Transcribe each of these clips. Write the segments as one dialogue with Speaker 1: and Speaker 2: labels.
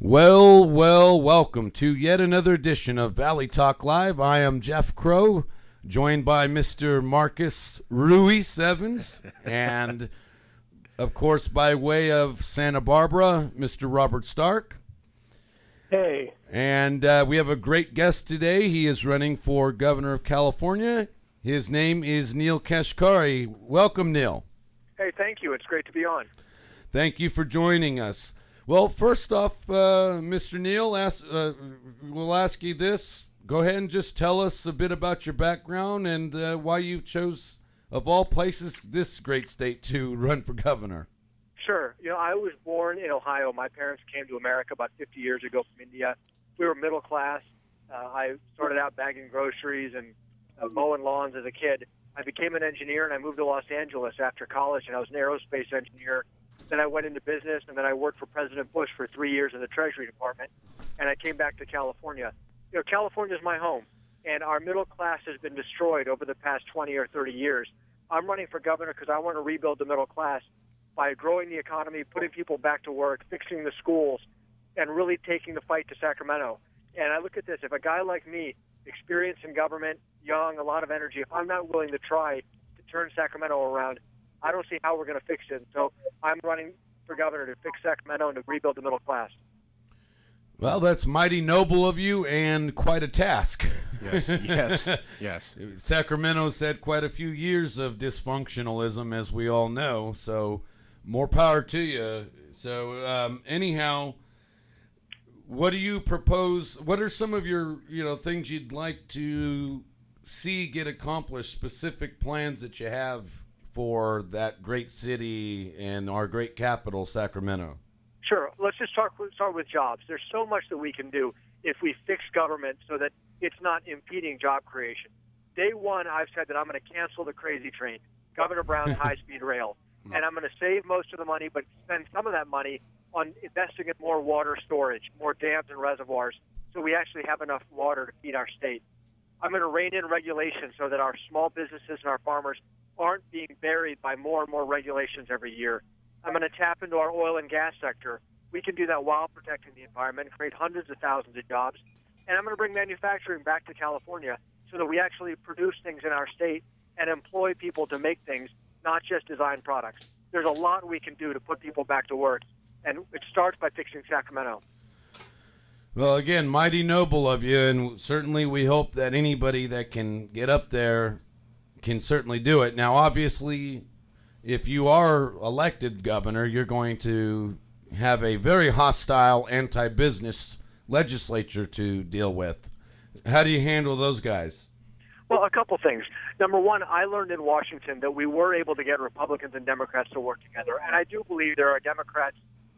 Speaker 1: Welcome to yet another edition of Valley Talk Live. I am Jeff Crow, joined by Mr. Marcus Ruiz Evans, and, of course, by way of Santa Barbara, Mr. Robert Stark.
Speaker 2: Hey.
Speaker 1: And we have a great guest today. He is running for governor of California. His name is Neel Kashkari. Welcome, Neel.
Speaker 2: Hey, thank you. It's great to be on.
Speaker 1: Thank you for joining us. Well, first off, Mr. Neel, we'll ask you this. Go ahead and just tell us a bit about your background and why you chose, of all places, this great state to run for governor.
Speaker 2: Sure. I was born in Ohio. My parents came to America about 50 years ago from India. We were middle class. I started out bagging groceries and mowing lawns as a kid. I became an engineer, and I moved to Los Angeles after college, and I was an aerospace engineer. Then I went into business, and then I worked for President Bush for 3 years in the Treasury Department, and I came back to California. California is my home, and our middle class has been destroyed over the past 20 or 30 years. I'm running for governor because I want to rebuild the middle class by growing the economy, putting people back to work, fixing the schools, and really taking the fight to Sacramento. And I look at this, if a guy like me, experienced in government, young, a lot of energy, if I'm not willing to try to turn Sacramento around, I don't see how we're going to fix it. So I'm running for governor to fix Sacramento and to rebuild the middle class.
Speaker 1: Well, that's mighty noble of you and quite a task.
Speaker 3: Yes.
Speaker 1: Sacramento's had quite a few years of dysfunctionalism, as we all know, so more power to you. So anyhow, what do you propose? What are some of your things you'd like to see get accomplished, specific plans that you have for that great city and our great capital, Sacramento?
Speaker 2: Sure. Let's just start with jobs. There's so much that we can do if we fix government so that it's not impeding job creation. Day one, I've said that I'm going to cancel the crazy train, Governor Brown's high-speed rail, and I'm going to save most of the money but spend some of that money on investing in more water storage, more dams and reservoirs, so we actually have enough water to feed our state. I'm going to rein in regulations so that our small businesses and our farmers aren't being buried by more and more regulations every year. I'm going to tap into our oil and gas sector. We can do that while protecting the environment and create hundreds of thousands of jobs. And I'm going to bring manufacturing back to California so that we actually produce things in our state and employ people to make things, not just design products. There's a lot we can do to put people back to work, and it starts by fixing Sacramento.
Speaker 1: Well, again, mighty noble of you, and certainly we hope that anybody that can get up there can certainly do it. Now, obviously, if you are elected governor, you're going to have a very hostile anti-business legislature to deal with. How do you handle those guys?
Speaker 2: Well, a couple things. Number one, I learned in Washington that we were able to get Republicans and Democrats to work together. And I do believe there are Democrats,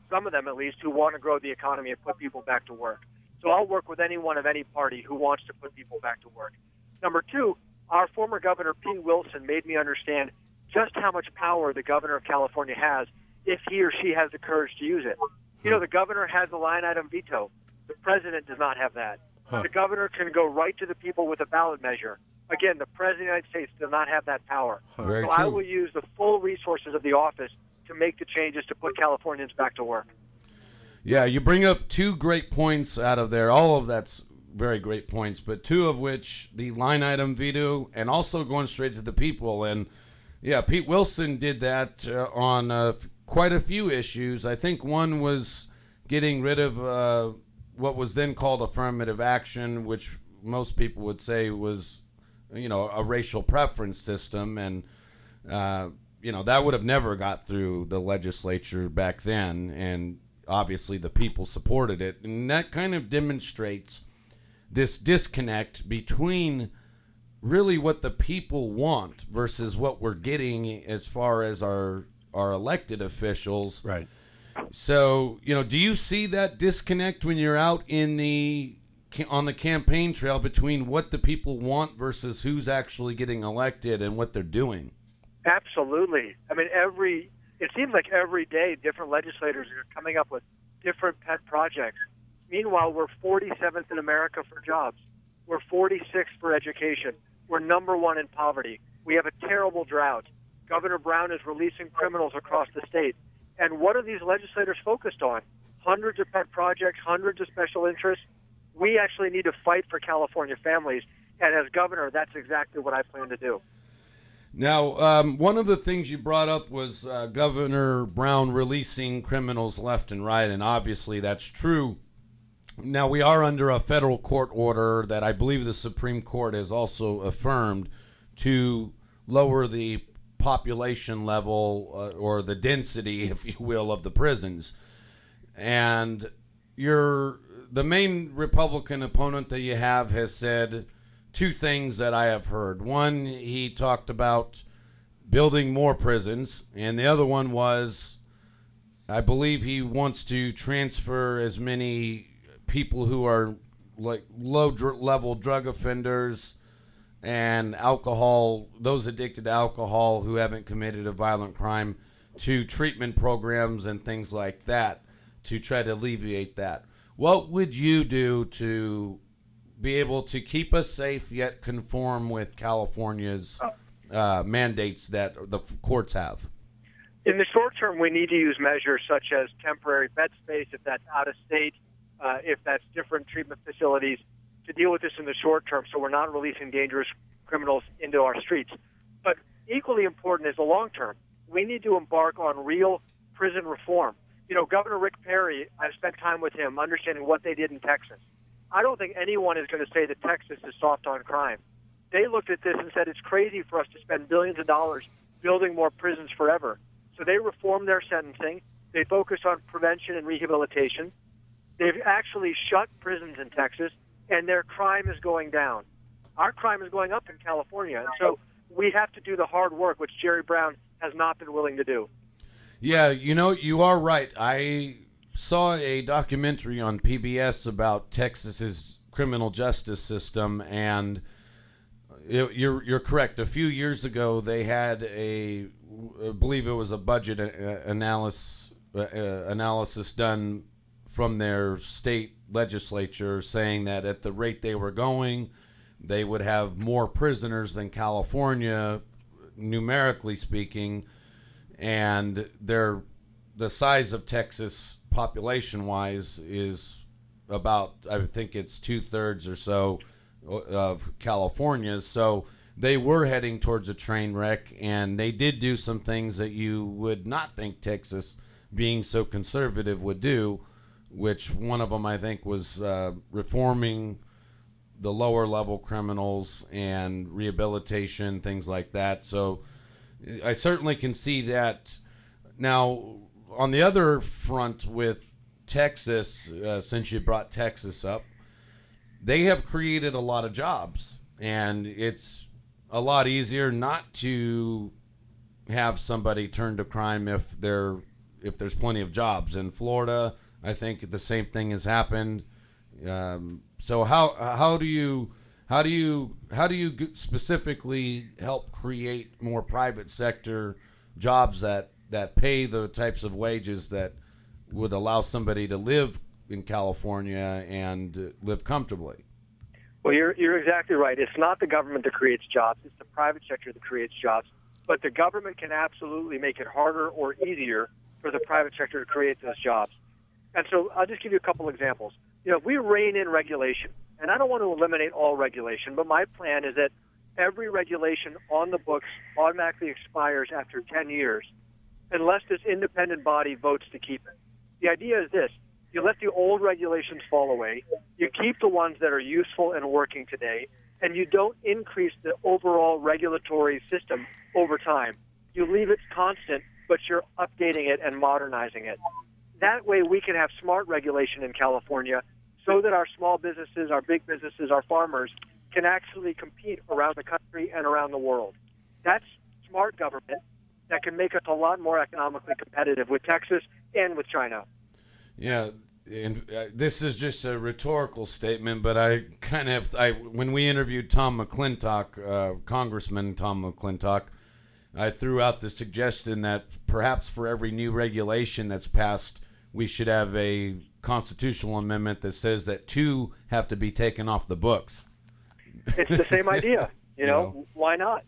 Speaker 2: some of them at least, who want to grow the economy and put people back to work. So I'll work with anyone of any party who wants to put people back to work. Number two, our former governor, Pete Wilson, made me understand just how much power the governor of California has if he or she has the courage to use it. The governor has a line item veto. The president does not have that. The governor can go right to the people with a ballot measure. Again, the president of the United States does not have that power.
Speaker 1: Very
Speaker 2: so
Speaker 1: true.
Speaker 2: I will use the full resources of the office to make the changes to put Californians back to work.
Speaker 1: Yeah, you bring up two great points out of there. All of that's very great points, but two of which, the line item veto and also going straight to the people. And, yeah, Pete Wilson did that on quite a few issues. I think one was getting rid of what was then called affirmative action, which most people would say was, a racial preference system. And, that would have never got through the legislature back then. And obviously the people supported it. And that kind of demonstrates this disconnect between really what the people want versus what we're getting as far as our elected officials.
Speaker 3: Right.
Speaker 1: So, do you see that disconnect when you're out on the campaign trail between what the people want versus who's actually getting elected and what they're doing?
Speaker 2: Absolutely. I mean, it seems like every day different legislators are coming up with different pet projects. Meanwhile, we're 47th in America for jobs. We're 46th for education. We're number one in poverty. We have a terrible drought. Governor Brown is releasing criminals across the state. And what are these legislators focused on? hundreds of pet projects, hundreds of special interests. We actually need to fight for California families. And as governor, that's exactly what I plan to do.
Speaker 1: Now, one of the things you brought up was Governor Brown releasing criminals left and right, and obviously that's true. Now, we are under a federal court order that I believe the Supreme Court has also affirmed to lower the population level or the density, if you will, of the prisons. And the main Republican opponent that you have has said two things that I have heard. One, he talked about building more prisons, and the other one was, I believe he wants to transfer as many people who are like low-level drug offenders and alcohol, those addicted to alcohol who haven't committed a violent crime, to treatment programs and things like that to try to alleviate that. What would you do to be able to keep us safe yet conform with California's mandates that the courts have?
Speaker 2: In the short term, we need to use measures such as temporary bed space, if that's out of state, if that's different treatment facilities, to deal with this in the short term so we're not releasing dangerous criminals into our streets. But equally important is the long term. We need to embark on real prison reform. You know, Governor Rick Perry, I've spent time with him understanding what they did in Texas. I don't think anyone is going to say that Texas is soft on crime. They looked at this and said it's crazy for us to spend billions of dollars building more prisons forever. So they reformed their sentencing. They focused on prevention and rehabilitation. They've actually shut prisons in Texas, and their crime is going down. Our crime is going up in California, and so we have to do the hard work, which Jerry Brown has not been willing to do.
Speaker 1: Yeah, you know, you are right. I saw a documentary on PBS about Texas's criminal justice system, and you're correct. A few years ago, they had I believe it was a budget analysis done from their state legislature saying that at the rate they were going, they would have more prisoners than California, numerically speaking, and the size of Texas population-wise is about, I think it's 2/3 or so of California's. So they were heading towards a train wreck, and they did do some things that you would not think Texas, being so conservative, would do, which one of them I think was reforming the lower level criminals and rehabilitation, things like that. So I certainly can see that. Now, on the other front with Texas, since you brought Texas up, they have created a lot of jobs, and it's a lot easier not to have somebody turn to crime if there's plenty of jobs. In Florida, I think the same thing has happened. So how do you specifically help create more private sector jobs that pay the types of wages that would allow somebody to live in California and live comfortably?
Speaker 2: Well, you're exactly right. It's not the government that creates jobs. It's the private sector that creates jobs. But the government can absolutely make it harder or easier for the private sector to create those jobs. And so I'll just give you a couple examples. You know, if we rein in regulation, and I don't want to eliminate all regulation, but my plan is that every regulation on the books automatically expires after 10 years unless this independent body votes to keep it. The idea is this. You let the old regulations fall away, you keep the ones that are useful and working today, and you don't increase the overall regulatory system over time. You leave it constant, but you're updating it and modernizing it. That way we can have smart regulation in California so that our small businesses, our big businesses, our farmers can actually compete around the country and around the world. That's smart government that can make us a lot more economically competitive with Texas and with China.
Speaker 1: Yeah, and this is just a rhetorical statement, but when we interviewed Tom McClintock, Congressman Tom McClintock, I threw out the suggestion that perhaps for every new regulation that's passed, we should have a constitutional amendment that says that 2 have to be taken off the books.
Speaker 2: It's the same idea. You know, why not?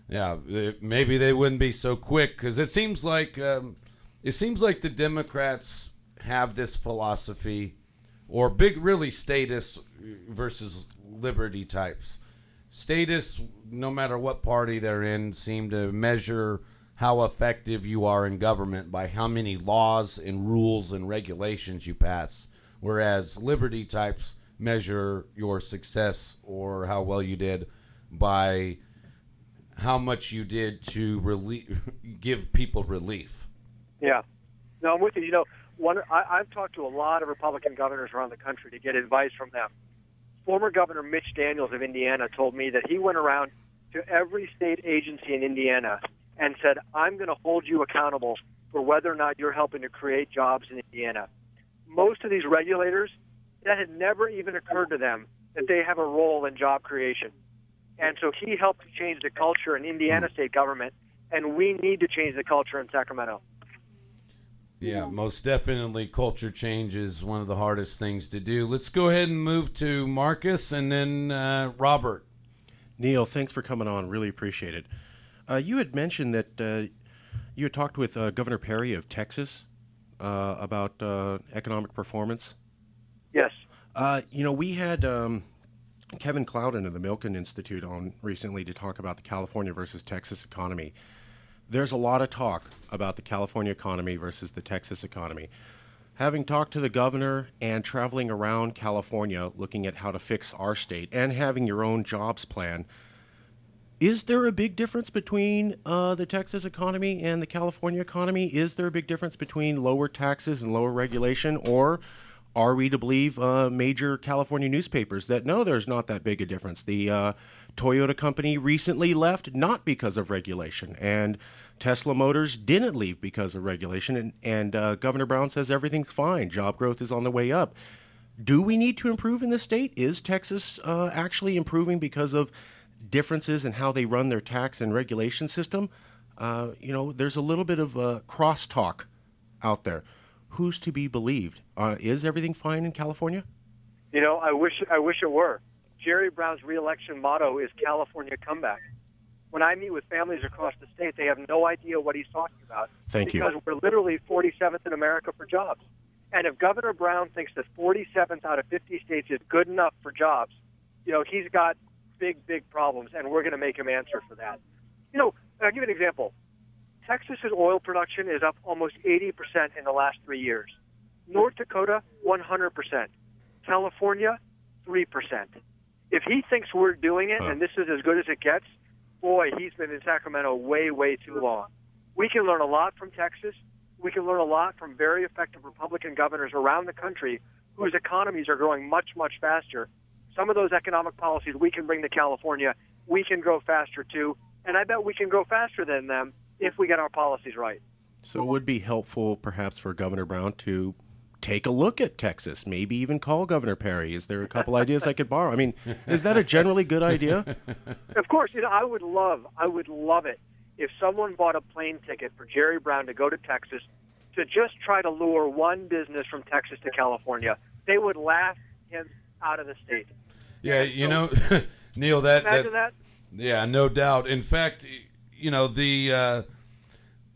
Speaker 1: Yeah, maybe they wouldn't be so quick, because it seems like the Democrats have this philosophy, or really status versus liberty types. Status, no matter what party they're in, seem to measure how effective you are in government by how many laws and rules and regulations you pass, whereas liberty types measure your success or how well you did by how much you did to give people relief.
Speaker 2: Yeah. No, I'm with you. You know, I've talked to a lot of Republican governors around the country to get advice from them. Former Governor Mitch Daniels of Indiana told me that he went around to every state agency in Indiana and said, I'm going to hold you accountable for whether or not you're helping to create jobs in Indiana. Most of these regulators, that had never even occurred to them that they have a role in job creation. And so he helped change the culture in Indiana state government, and we need to change the culture in Sacramento.
Speaker 1: Yeah, most definitely culture change is one of the hardest things to do. Let's go ahead and move to Marcus and then Robert.
Speaker 3: Neel, thanks for coming on. Really appreciate it. You had mentioned that you had talked with Governor Perry of Texas about economic performance.
Speaker 2: Yes.
Speaker 3: You know, we had Kevin Clouden of the Milken Institute on recently to talk about the California versus Texas economy. There's a lot of talk about the California economy versus the Texas economy. Having talked to the governor and traveling around California looking at how to fix our state and having your own jobs plan, is there a big difference between the Texas economy and the California economy? Is there a big difference between lower taxes and lower regulation? Or are we to believe major California newspapers that no, there's not that big a difference? The Toyota company recently left not because of regulation, and Tesla Motors didn't leave because of regulation, and Governor Brown says everything's fine. Job growth is on the way up. Do we need to improve in this state? Is Texas actually improving because of differences in how they run their tax and regulation system? You know, there's a little bit of crosstalk out there. Who's to be believed? Is everything fine in California?
Speaker 2: You know, I wish it were. Jerry Brown's reelection motto is California Comeback. When I meet with families across the state, they have no idea what he's talking about.
Speaker 3: Thank you.
Speaker 2: Because we're literally 47th in America for jobs. And if Governor Brown thinks that 47th out of 50 states is good enough for jobs, you know, he's got big problems, and we're going to make him answer for that. You know, I'll give you an example. Texas's oil production is up almost 80% in the last 3 years. North Dakota, 100%. California, 3%. If he thinks we're doing it and this is as good as it gets, boy, he's been in Sacramento way too long. We can learn a lot from Texas. We can learn a lot from very effective Republican governors around the country whose economies are growing much faster. Some of those economic policies we can bring to California. We can grow faster, too. And I bet we can grow faster than them if we get our policies right.
Speaker 3: So it would be helpful, perhaps, for Governor Brown to take a look at Texas, maybe even call Governor Perry. Is there a couple ideas I could borrow? I mean, is that a generally good idea?
Speaker 2: Of course. You know, I would love it if someone bought a plane ticket for Jerry Brown to go to Texas to just try to lure one business from Texas to California. They would laugh him out of the state.
Speaker 1: Yeah, you know, Neel,
Speaker 2: imagine that?
Speaker 1: Yeah, no doubt. In fact, you know, the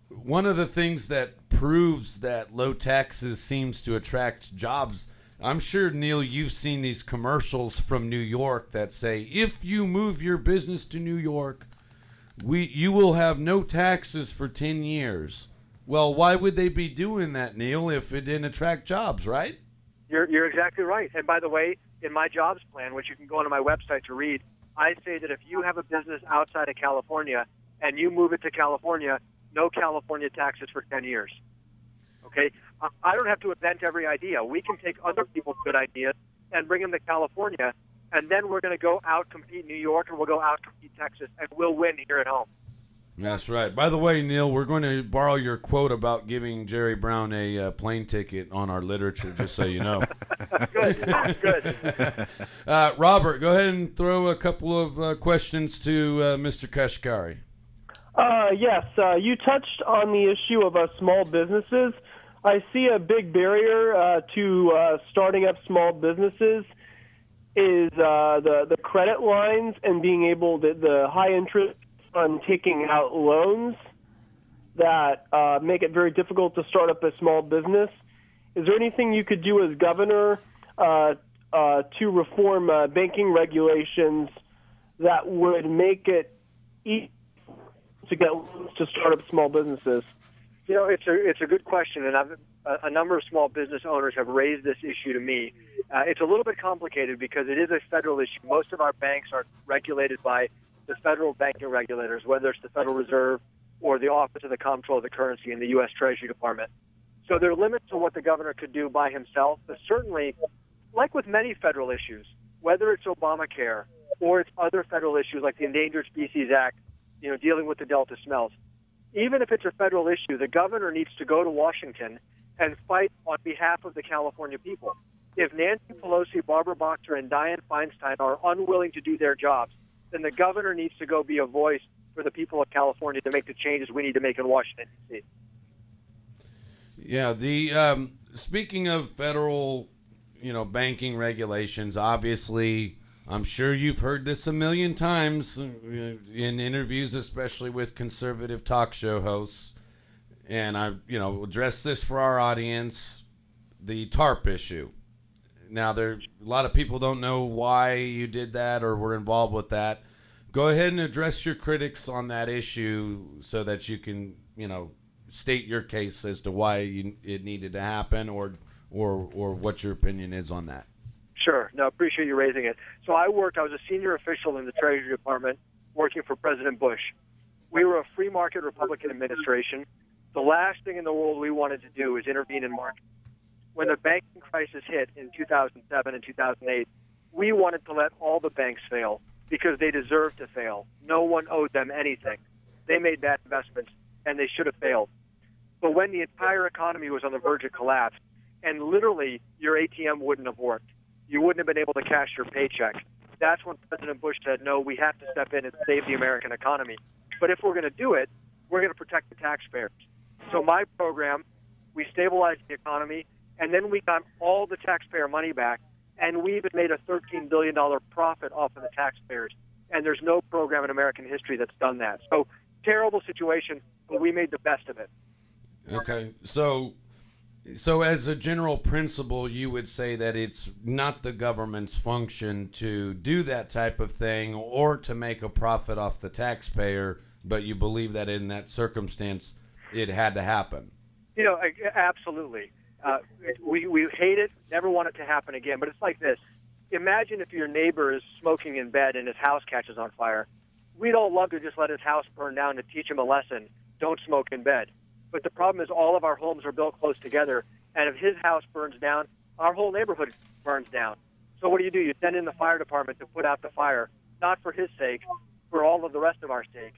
Speaker 1: one of the things that proves that low taxes seems to attract jobs. I'm sure, Neel, you've seen these commercials from New York that say, if you move your business to New York, you will have no taxes for 10 years. Well, why would they be doing that, Neel, if it didn't attract jobs, right?
Speaker 2: You're exactly right. And by the way, in my jobs plan, which you can go onto my website to read, I say that if you have a business outside of California and you move it to California, no California taxes for 10 years. Okay? I don't have to invent every idea. We can take other people's good ideas and bring them to California, and then we're going to go out-compete New York, and we'll go out-compete Texas, and we'll win here at home.
Speaker 1: That's right. By the way, Neel, we're going to borrow your quote about giving Jerry Brown a plane ticket on our literature, just so you know.
Speaker 2: Good.
Speaker 1: Robert, go ahead and throw a couple of questions to Mr. Kashkari.
Speaker 4: Yes, you touched on the issue of small businesses. I see a big barrier to starting up small businesses is the credit lines and being able to, the high interest on taking out loans that make it very difficult to start up a small business. is there anything you could do as governor to reform banking regulations that would make it easy to get loans to start up small businesses?
Speaker 2: You know, it's a good question, and a number of small business owners have raised this issue to me. It's a little bit complicated because it is a federal issue. Most of our banks are regulated by the federal banking regulators, whether it's the Federal Reserve or the Office of the Comptroller of the Currency in the U.S. Treasury Department. So there are limits to what the governor could do by himself, but certainly, like with many federal issues, whether it's Obamacare or it's other federal issues like the Endangered Species Act, you know, dealing with the Delta smells, even if it's a federal issue, the governor needs to go to Washington and fight on behalf of the California people. If Nancy Pelosi, Barbara Boxer, and Dianne Feinstein are unwilling to do their jobs, then the governor needs to go be a voice for the people of California to make the changes we need to make in Washington, D.C.
Speaker 1: Yeah, the speaking of federal, banking regulations, obviously, I'm sure you've heard this a million times in interviews, especially with conservative talk show hosts. And I, address this for our audience, the TARP issue. Now, a lot of people don't know why you did that or were involved with that. Go ahead and address your critics on that issue so that you can, state your case as to why it needed to happen or what your opinion is on that.
Speaker 2: Sure. No, appreciate you raising it. So I was a senior official in the Treasury Department working for President Bush. We were a free market Republican administration. The last thing in the world we wanted to do is intervene in markets. When the banking crisis hit in 2007 and 2008, we wanted to let all the banks fail because they deserved to fail. No one owed them anything. They made bad investments, and they should have failed. But when the entire economy was on the verge of collapse, and literally your ATM wouldn't have worked, you wouldn't have been able to cash your paycheck, that's when President Bush said, no, we have to step in and save the American economy. But if we're going to do it, we're going to protect the taxpayers. So my program, we stabilized the economy, and then we got all the taxpayer money back, and we even made a $13 billion profit off of the taxpayers. And there's no program in American history that's done that. So terrible situation, but we made the best of it.
Speaker 1: Okay, so as a general principle, you would say that it's not the government's function to do that type of thing or to make a profit off the taxpayer, but you believe that in that circumstance it had to happen.
Speaker 2: Absolutely. We hate it, never want it to happen again, but it's like this. Imagine if your neighbor is smoking in bed and his house catches on fire. We'd all love to just let his house burn down to teach him a lesson. Don't smoke in bed. But the problem is all of our homes are built close together, and if his house burns down, our whole neighborhood burns down. So what do? You send in the fire department to put out the fire, not for his sake, for all of the rest of our sake.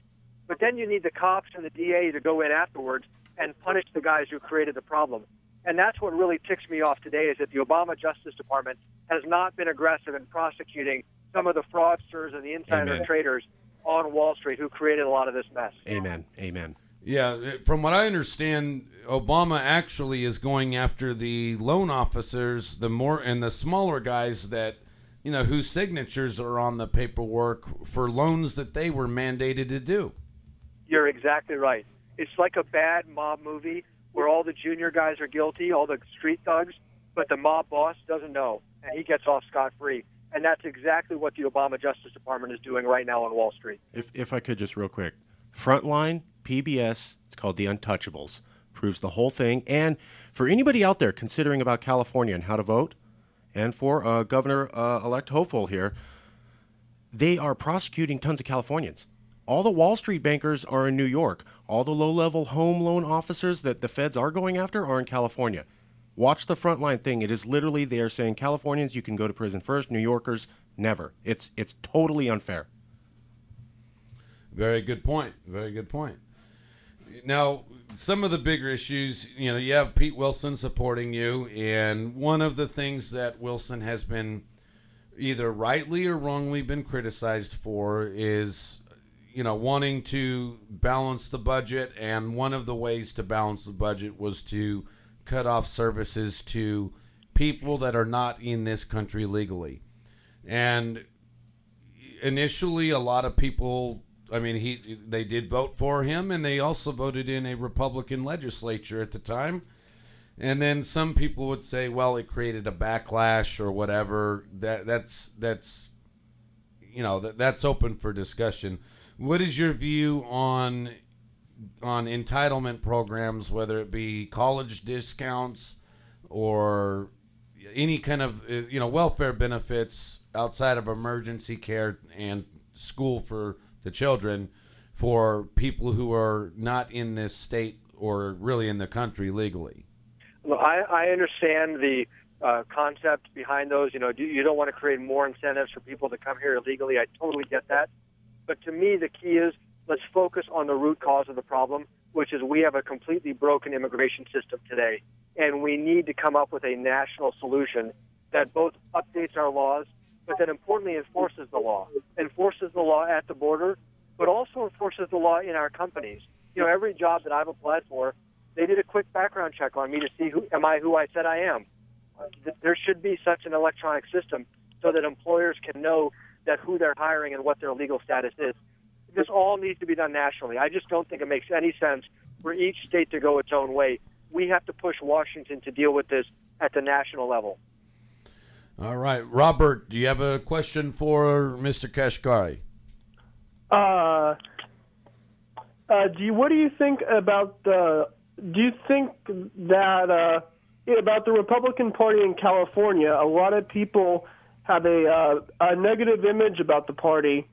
Speaker 2: But then you need the cops and the DA to go in afterwards and punish the guys who created the problem. And that's what really ticks me off today is that the Obama Justice Department has not been aggressive in prosecuting some of the fraudsters and the insider traders on Wall Street who created a lot of this mess.
Speaker 3: Amen. Amen.
Speaker 1: Yeah, from what I understand, Obama actually is going after the loan officers, the smaller guys that, whose signatures are on the paperwork for loans that they were mandated to do.
Speaker 2: You're exactly right. It's like a bad mob movie where all the junior guys are guilty, all the street thugs, but the mob boss doesn't know, and he gets off scot-free. And that's exactly what the Obama Justice Department is doing right now on Wall Street.
Speaker 3: If I could just real quick. Frontline, PBS, it's called The Untouchables, proves the whole thing. And for anybody out there considering about California and how to vote, and for Governor-elect hopeful here, they are prosecuting tons of Californians. All the Wall Street bankers are in New York. All the low-level home loan officers that the feds are going after are in California. Watch the Frontline thing. It is literally they are saying Californians, you can go to prison first. New Yorkers, never. It's totally unfair.
Speaker 1: Very good point. Very good point. Now, some of the bigger issues, you have Pete Wilson supporting you, and one of the things that Wilson has been either rightly or wrongly been criticized for is, wanting to balance the budget, and one of the ways to balance the budget was to cut off services to people that are not in this country legally. And initially, a lot of people, they did vote for him, and they also voted in a Republican legislature at the time. And then some people would say, well, it created a backlash or whatever. That's that's open for discussion. What is your view on entitlement programs, whether it be college discounts or any kind of welfare benefits outside of emergency care and school for the children for people who are not in this state or really in the country legally?
Speaker 2: Well, I understand the concept behind those. You don't want to create more incentives for people to come here illegally. I totally get that. But to me, the key is let's focus on the root cause of the problem, which is we have a completely broken immigration system today. And we need to come up with a national solution that both updates our laws, but then importantly enforces the law. Enforces the law at the border, but also enforces the law in our companies. Every job that I've applied for, they did a quick background check on me to see who I said I am. There should be such an electronic system so that employers can know that who they're hiring and what their legal status is. This all needs to be done nationally. I just don't think it makes any sense for each state to go its own way. We have to push Washington to deal with this at the national level.
Speaker 1: All right. Robert, do you have a question for Mr. Kashkari?
Speaker 4: What do you think about about the Republican Party in California? A lot of people have a negative image about the party.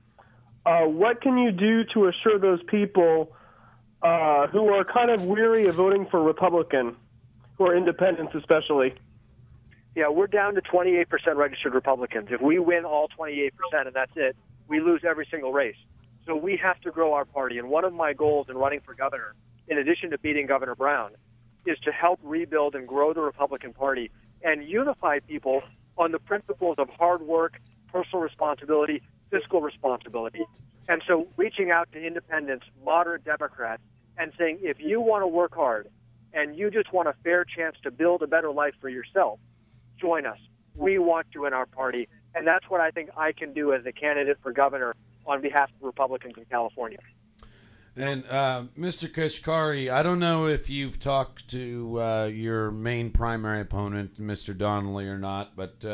Speaker 4: What can you do to assure those people who are kind of weary of voting for Republican, who are independents especially?
Speaker 2: Yeah, we're down to 28% registered Republicans. If we win all 28% and that's it, we lose every single race. So we have to grow our party. And one of my goals in running for governor, in addition to beating Governor Brown, is to help rebuild and grow the Republican Party and unify people on the principles of hard work, personal responsibility, fiscal responsibility. And so reaching out to independents, moderate Democrats, and saying, if you want to work hard and you just want a fair chance to build a better life for yourself, join us. We want you in our party. And that's what I think I can do as a candidate for governor on behalf of Republicans in California.
Speaker 1: And Mr. Kashkari, I don't know if you've talked to your main primary opponent, Mr. Donnelly, or not, but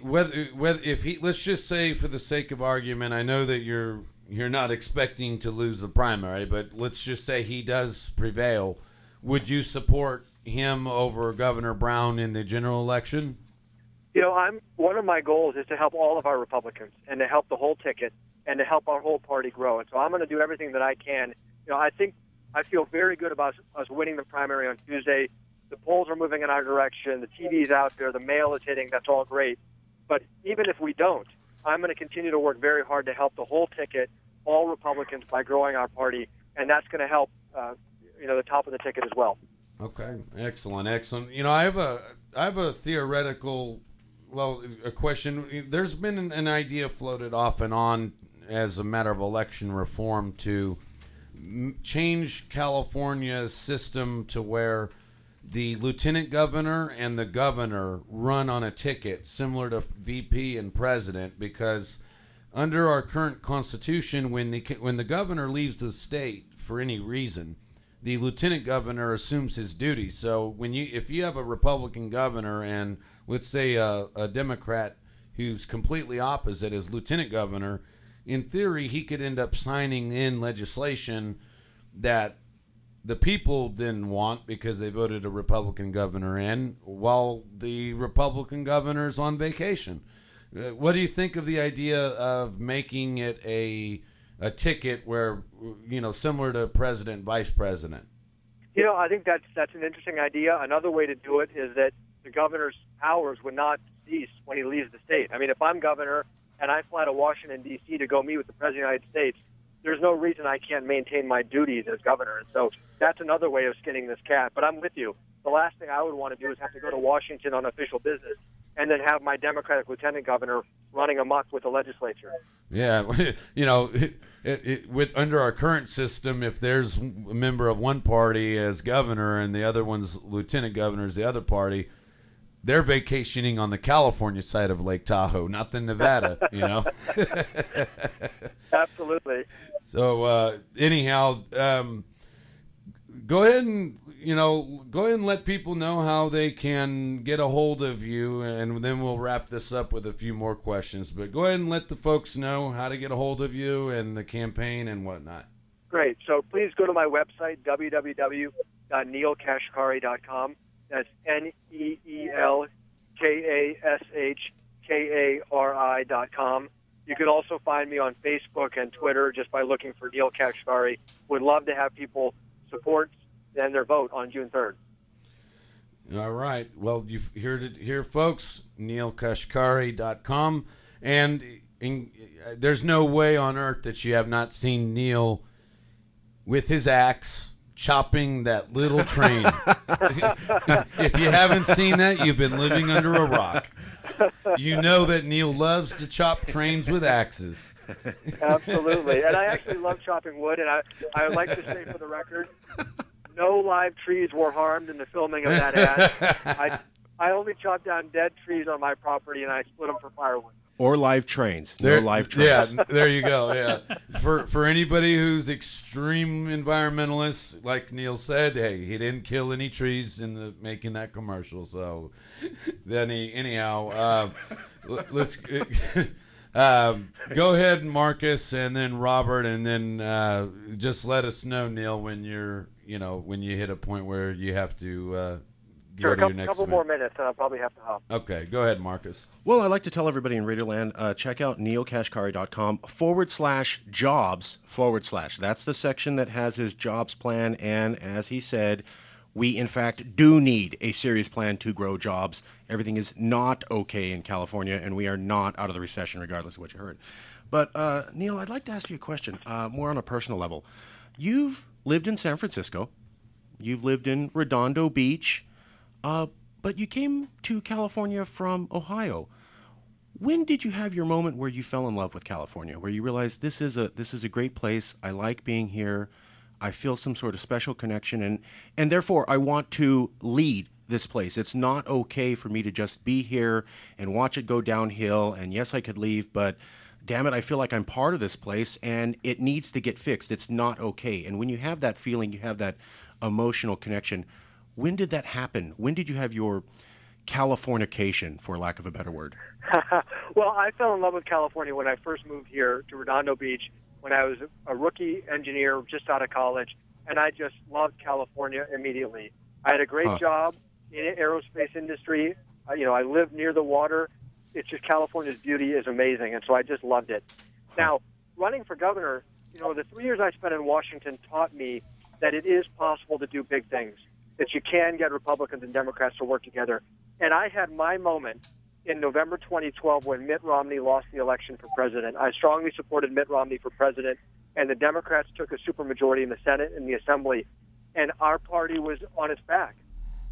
Speaker 1: let's just say, for the sake of argument, I know that you're not expecting to lose the primary, but let's just say he does prevail. Would you support him over Governor Brown in the general election?
Speaker 2: One of my goals is to help all of our Republicans and to help the whole ticket and to help our whole party grow. And so I'm going to do everything that I can. I feel very good about us winning the primary on Tuesday. The polls are moving in our direction. The TV's out there. The mail is hitting. That's all great. But even if we don't, I'm going to continue to work very hard to help the whole ticket, all Republicans, by growing our party. And that's going to help, the top of the ticket as well.
Speaker 1: Okay. Excellent. I have a theoretical, a question. There's been an idea floated off and on as a matter of election reform to change California's system to where the lieutenant governor and the governor run on a ticket similar to VP and president, because under our current constitution, when the governor leaves the state for any reason, the lieutenant governor assumes his duties. So if you have a Republican governor and let's say a Democrat who's completely opposite as lieutenant governor, in theory, he could end up signing in legislation that the people didn't want because they voted a Republican governor in while the Republican governor's on vacation. What do you think of the idea of making it a ticket where, similar to president, vice president?
Speaker 2: I think that's an interesting idea. Another way to do it is that the governor's powers would not cease when he leaves the state. I mean, if I'm governor and I fly to Washington, D.C. to go meet with the President of the United States, there's no reason I can't maintain my duties as governor. And so that's another way of skinning this cat. But I'm with you. The last thing I would want to do is have to go to Washington on official business and then have my Democratic lieutenant governor running amok with the legislature.
Speaker 1: Yeah, with under our current system, if there's a member of one party as governor and the other one's lieutenant governor is the other party, they're vacationing on the California side of Lake Tahoe, not the Nevada,
Speaker 2: Absolutely.
Speaker 1: So anyhow, go ahead and let people know how they can get a hold of you, and then we'll wrap this up with a few more questions. But go ahead and let the folks know how to get a hold of you and the campaign and whatnot.
Speaker 2: Great. So please go to my website, www.neelkashkari.com. That's NeelKashkari.com. You can also find me on Facebook and Twitter just by looking for Neel Kashkari. Would love to have people support and their vote on June 3rd.
Speaker 1: All right. Well, you've heard it here, folks. NeelKashkari.com. And there's no way on earth that you have not seen Neel with his axe chopping that little train. If you haven't seen that, you've been living under a rock. You know that Neel loves to chop trains with axes.
Speaker 2: Absolutely. And I actually love chopping wood, and I would like to say for the record, no live trees were harmed in the filming of that ad. I only chop down dead trees on my property, and I split them for firewood.
Speaker 3: Or live trains. No live trains.
Speaker 1: Yeah, there you go. Yeah, for anybody who's extreme environmentalists, like Neel said, hey, he didn't kill any trees in making that commercial. So, then let's go ahead, Marcus, and then Robert, and then just let us know, Neel, when when you hit a point where you have to.
Speaker 2: Sure, a couple more minutes, and I'll probably have to hop.
Speaker 1: Okay, go ahead, Marcus.
Speaker 3: Well, I'd like to tell everybody in Radioland, check out neelkashkari.com/jobs/ That's the section that has his jobs plan, and as he said, we in fact do need a serious plan to grow jobs. Everything is not okay in California, and we are not out of the recession, regardless of what you heard. But, Neel, I'd like to ask you a question, more on a personal level. You've lived in San Francisco. You've lived in Redondo Beach. But you came to California from Ohio. When did you have your moment where you fell in love with California, where you realized this is a great place, I like being here, I feel some sort of special connection, and therefore I want to lead this place. It's not okay for me to just be here and watch it go downhill, and yes, I could leave, but damn it, I feel like I'm part of this place, and it needs to get fixed. It's not okay. And when you have that feeling, you have that emotional connection. When did that happen? When did you have your Californication, for lack of a better word?
Speaker 2: Well, I fell in love with California when I first moved here to Redondo Beach when I was a rookie engineer just out of college, and I just loved California immediately. I had a great job in the aerospace industry. I lived near the water. It's just California's beauty is amazing, and so I just loved it. Now, running for governor, the 3 years I spent in Washington taught me that it is possible to do big things, that you can get Republicans and Democrats to work together. And I had my moment in November 2012 when Mitt Romney lost the election for president. I strongly supported Mitt Romney for president, and the Democrats took a supermajority in the Senate and the Assembly, and our party was on its back.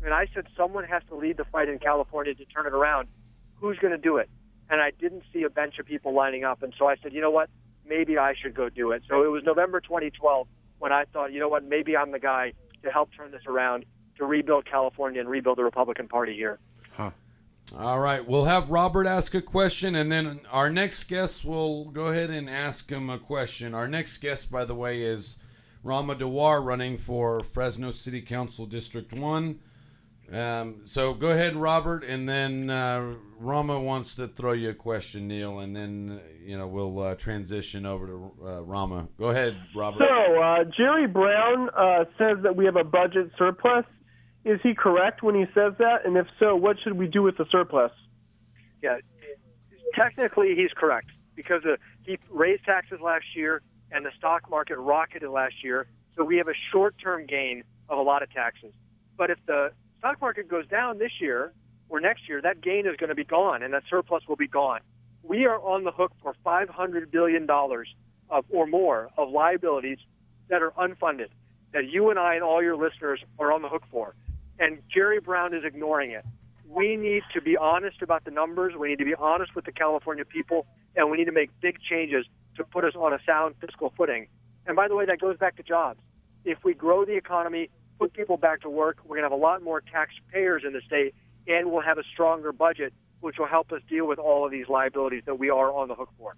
Speaker 2: And I said, someone has to lead the fight in California to turn it around. Who's going to do it? And I didn't see a bunch of people lining up, and so I said, you know what, maybe I should go do it. So it was November 2012 when I thought, you know what, maybe I'm the guy to help turn this around, to rebuild California and rebuild the Republican Party here.
Speaker 1: All right, we'll have Robert ask a question, and then our next guest will go ahead and ask him a question. Our next guest, by the way, is Rama Dewar, running for Fresno City Council District 1. So go ahead, Robert, and then Rama wants to throw you a question, Neel, and then we'll transition over to Rama. Go ahead, Robert.
Speaker 4: So Jerry Brown says that we have a budget surplus. Is he correct when he says that? And if so, what should we do with the surplus?
Speaker 2: Yeah, technically he's correct because he raised taxes last year and the stock market rocketed last year, so we have a short-term gain of a lot of taxes. But if the stock market goes down this year or next year, that gain is going to be gone and that surplus will be gone. We are on the hook for $500 billion or more of liabilities that are unfunded, that you and I and all your listeners are on the hook for. And Jerry Brown is ignoring it. We need to be honest about the numbers. We need to be honest with the California people, and we need to make big changes to put us on a sound fiscal footing. And by the way, that goes back to jobs. If we grow the economy, put people back to work, we're going to have a lot more taxpayers in the state, and we'll have a stronger budget, which will help us deal with all of these liabilities that we are on the hook for.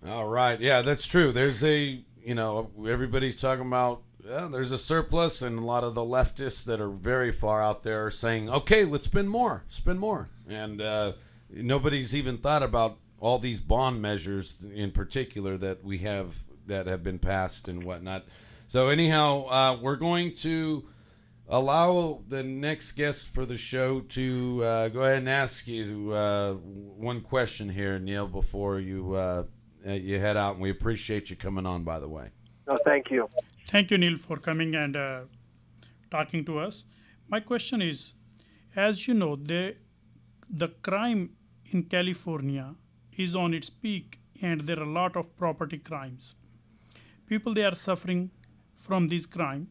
Speaker 1: All right. Yeah, that's true. There's everybody's talking about Yeah, there's a surplus, and a lot of the leftists that are very far out there are saying, okay, let's spend more. And nobody's even thought about all these bond measures in particular that we have that have been passed and whatnot. So anyhow, we're going to allow the next guest for the show to go ahead and ask you one question here, Neel, before you head out. And we appreciate you coming on, by the way.
Speaker 2: No, thank you.
Speaker 5: Thank you, Neel, for coming and talking to us. My question is, as you know, the crime in California is on its peak, and there are a lot of property crimes. People, they are suffering from this crime.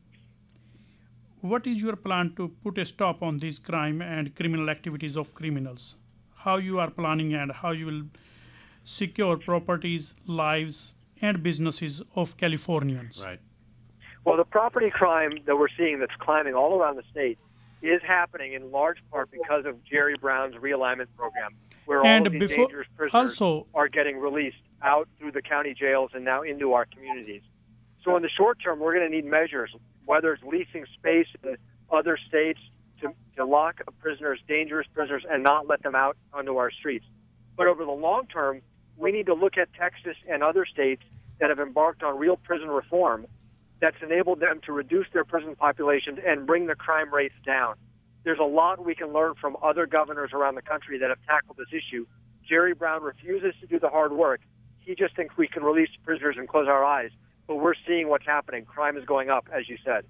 Speaker 5: What is your plan to put a stop on this crime and criminal activities of criminals? How you are planning and how you will secure properties, lives, and businesses of Californians?
Speaker 3: Right.
Speaker 2: Well, the property crime that we're seeing that's climbing all around the state is happening in large part because of Jerry Brown's realignment program, where all of these dangerous prisoners are getting released out through the county jails and now into our communities. So in the short term, we're going to need measures, whether it's leasing space in other states to lock up prisoners, dangerous prisoners, and not let them out onto our streets. But over the long term, we need to look at Texas and other states that have embarked on real prison reform that's enabled them to reduce their prison populations and bring the crime rates down. There's a lot we can learn from other governors around the country that have tackled this issue. Jerry Brown refuses to do the hard work. He just thinks we can release prisoners and close our eyes. But we're seeing what's happening. Crime is going up, as you said.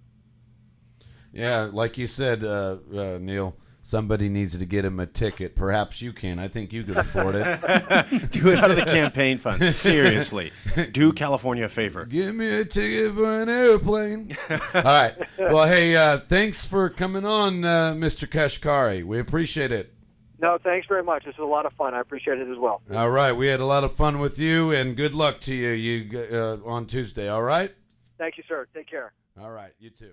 Speaker 1: Yeah, like you said, Neel, somebody needs to get him a ticket. Perhaps you can. I think you could afford it.
Speaker 3: Do it out of the campaign fund. Seriously. Do California a favor.
Speaker 1: Give me a ticket for an airplane. All right. Well, hey, thanks for coming on, Mr. Kashkari. We appreciate it.
Speaker 2: No, thanks very much. This was a lot of fun. I appreciate it as well.
Speaker 1: All right. We had a lot of fun with you, and good luck to you on Tuesday. All right?
Speaker 2: Thank you, sir. Take care.
Speaker 1: All right. You too.